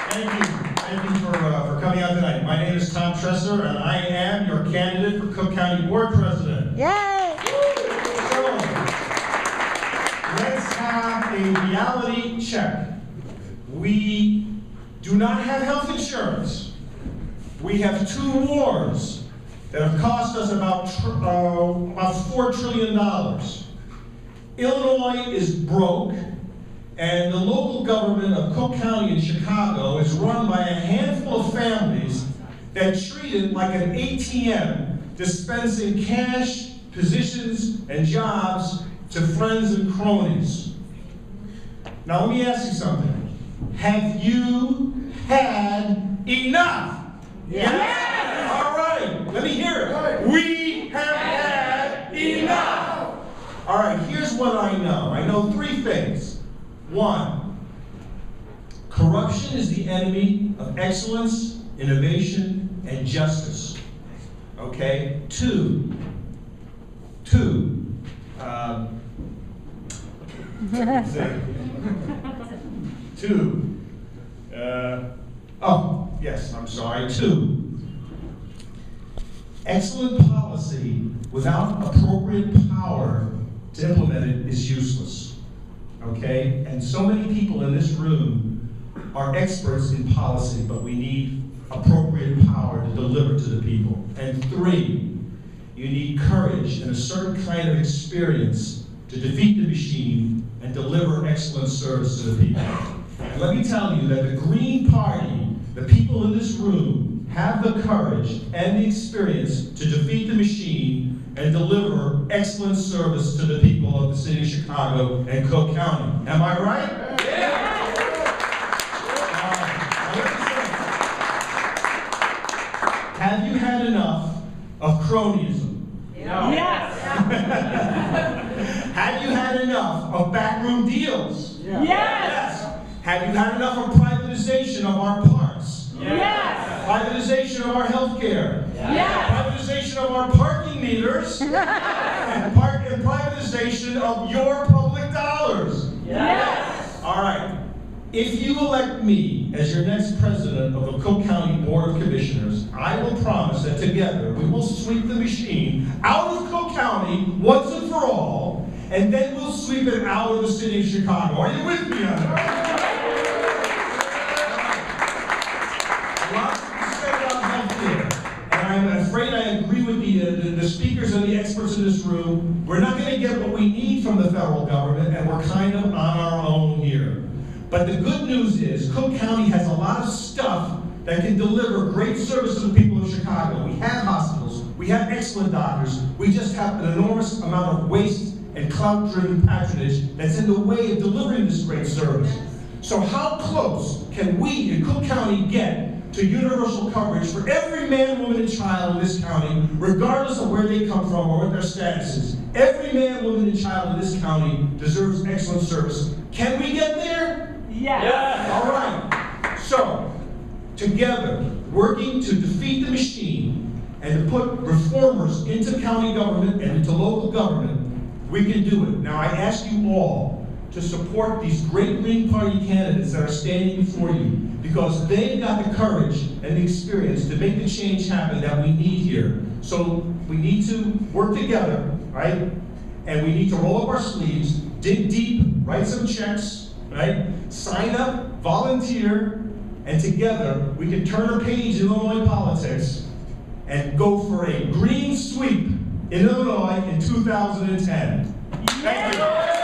Thank you. Thank you for coming out tonight. My name is Tom Tresser, and I am your candidate for Cook County Board President. Yay! So, let's have a reality check. We do not have health insurance. We have 2 wars that have cost us about $4 trillion. Illinois is broke, and the local government of Cook County in Chicago is run by a handful of families that treat it like an ATM, dispensing cash, positions, and jobs to friends and cronies. Now let me ask you something. Have you had enough? Yes! All right, let me hear it. We have had enough. All right, here's what I know. I know 3 things. 1, corruption is the enemy of excellence, innovation, and justice. Okay? 2, oh, yes, I'm sorry, 2. Excellent policy without appropriate power to implement it is useless. Okay? And so many people in this room are experts in policy, but we need appropriate power to deliver to the people. And 3, you need courage and a certain kind of experience to defeat the machine and deliver excellent service to the people. And let me tell you that the Green Party, the people in this room, have the courage and the experience to defeat the machine and deliver excellent service to the people of the city of Chicago and Cook County. Am I right? Yeah. Have you had enough of cronyism? No. Yes! Have you had enough of backroom deals? Yes! Have you had enough of privatization of our parks? Yes! Privatization of our health care? Yes! Privatization of our parking meters? and privatization of your public dollars? Yes! All right. If you elect me as your next president of the Cook County Board of Commissioners, I will promise that together we will sweep the machine out of Cook County once and for all, and then we'll sweep it out of the city of Chicago. Are you with me on that? Lots to say about healthcare, and I'm afraid I agree with the speakers and the experts in this room. We're not going to get what we need from the federal government, and we're kind of on our own here. But the good news is Cook County has a lot of stuff that can deliver great service to the people of Chicago. We have hospitals, we have excellent doctors, we just have an enormous amount of waste and clout-driven patronage that's in the way of delivering this great service. So how close can we in Cook County get to universal coverage for every man, woman, and child in this county, regardless of where they come from or what their status is? Every man, woman, and child in this county deserves excellent service. Can we get there? Yes! All right. So, together, working to defeat the machine and to put reformers into county government and into local government, we can do it. Now, I ask you all to support these great Green Party candidates that are standing before you, because they've got the courage and the experience to make the change happen that we need here. So we need to work together, right? And we need to roll up our sleeves, dig deep, write some checks, right? Sign up, volunteer, and together we can turn a page in Illinois politics and go for a green sweep in Illinois in 2010. Thank you.